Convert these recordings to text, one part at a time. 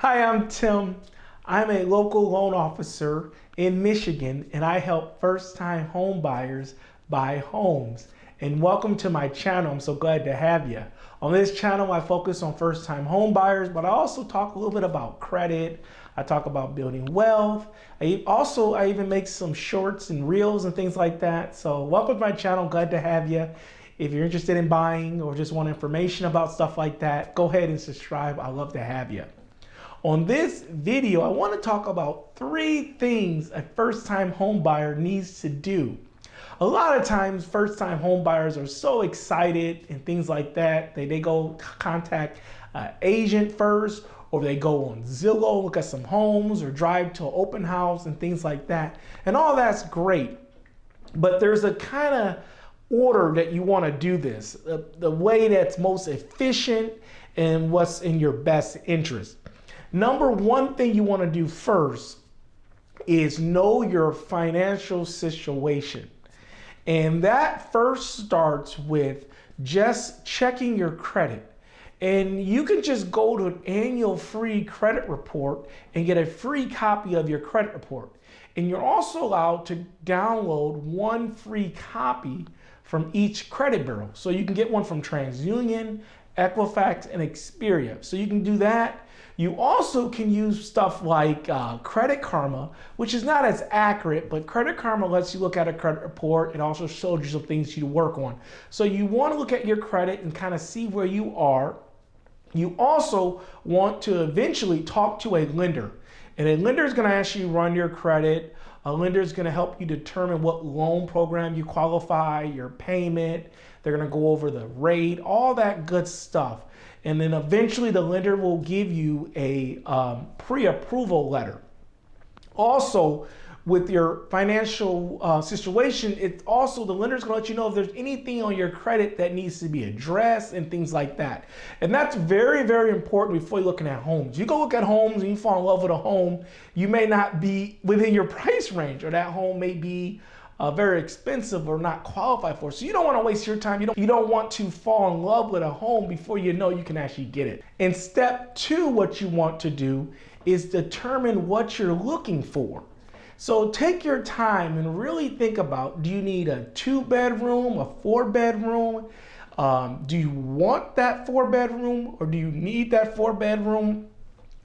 Hi, I'm Tim. I'm a local loan officer in Michigan, and I help first-time home buyers buy homes. And welcome to my channel. I'm so glad to have you. On this channel, I focus on first-time home buyers, but I also talk a little bit about credit. I talk about building wealth. I even make some shorts and reels and things like that. So welcome to my channel. Glad to have you. If you're interested in buying or just want information about stuff like that, go ahead and subscribe. I'd love to have you. On this video, I want to talk about 3 things a first-time home buyer needs to do. A lot of times, first-time home buyers are so excited and things like that. They go contact an agent first, or they go on Zillow, look at some homes, or drive to an open house and things like that. And all that's great. But there's a kind of order that you want to do this, the way that's most efficient and what's in your best interest. Number one thing you want to do first is know your financial situation. And that first starts with just checking your credit. And you can just go to an annual free credit report and get a free copy of your credit report. And you're also allowed to download 1 free copy from each credit bureau. So you can get one from TransUnion, Equifax, and Experian. So you can do that. You also can use stuff like Credit Karma, which is not as accurate, but Credit Karma lets you look at a credit report. It also shows you some things you work on. So you want to look at your credit and kind of see where you are. You also want to eventually talk to a lender. And a lender is going to ask you to run your credit. A lender is going to help you determine what loan program you qualify, your payment. They're going to go over the rate, all that good stuff. And then eventually the lender will give you a pre-approval letter. Also, with your financial situation, it's also the lender's gonna let you know if there's anything on your credit that needs to be addressed and things like that. And that's very, very important before you're looking at homes. You go look at homes and you fall in love with a home, you may not be within your price range, or that home may be very expensive or not qualified for. So you don't want to waste your time. You don't want to fall in love with a home before you know you can actually get it. And step 2, what you want to do is determine what you're looking for. So take your time and really think about, do you need a 2-bedroom, a 4-bedroom? Do you want that 4-bedroom, or do you need that 4-bedroom?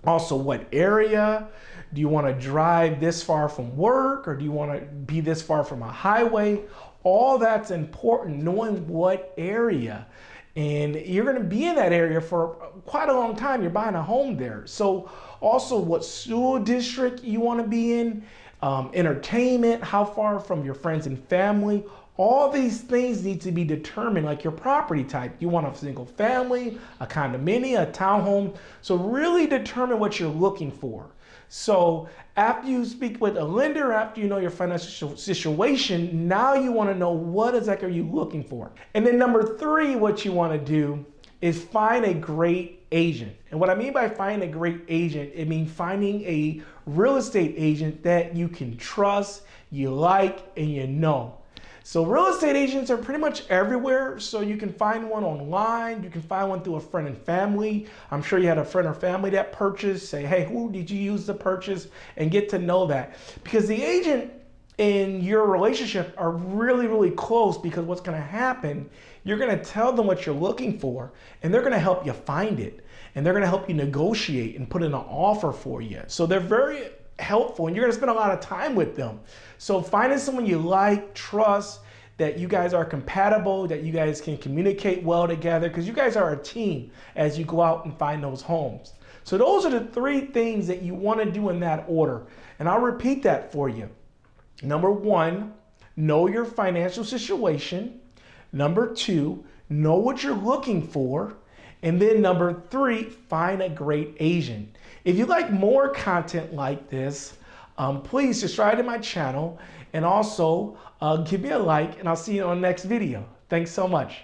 Also, what area? Do you want to drive this far from work, or do you want to be this far from a highway? All that's important, knowing what area. And you're going to be in that area for quite a long time. You're buying a home there. So also what school district you want to be in, entertainment, how far from your friends and family. All these things need to be determined, like your property type. You want a single family, a condominium, a townhome. So really determine what you're looking for. So after you speak with a lender, after you know your financial situation, now you want to know what exactly are you looking for. And then number 3, what you want to do is find a great agent. And what I mean by finding a great agent, it means finding a real estate agent that you can trust, you like, and you know. So real estate agents are pretty much everywhere. So you can find one online. You can find one through a friend and family. I'm sure you had a friend or family that purchased. Say, hey, who did you use to purchase? And get to know that. Because the agent in your relationship are really, really close, because what's going to happen, you're going to tell them what you're looking for, and they're going to help you find it. And they're going to help you negotiate and put in an offer for you. So they're very helpful, and you're going to spend a lot of time with them. So finding someone you like, trust, that you guys are compatible, that you guys can communicate well together, because you guys are a team as you go out and find those homes. So those are the 3 things that you want to do in that order. And I'll repeat that for you. Number 1, know your financial situation. Number 2, know what you're looking for. And then number 3, find a great agent. If you like more content like this, please subscribe to my channel, and also give me a like, and I'll see you on the next video. Thanks so much.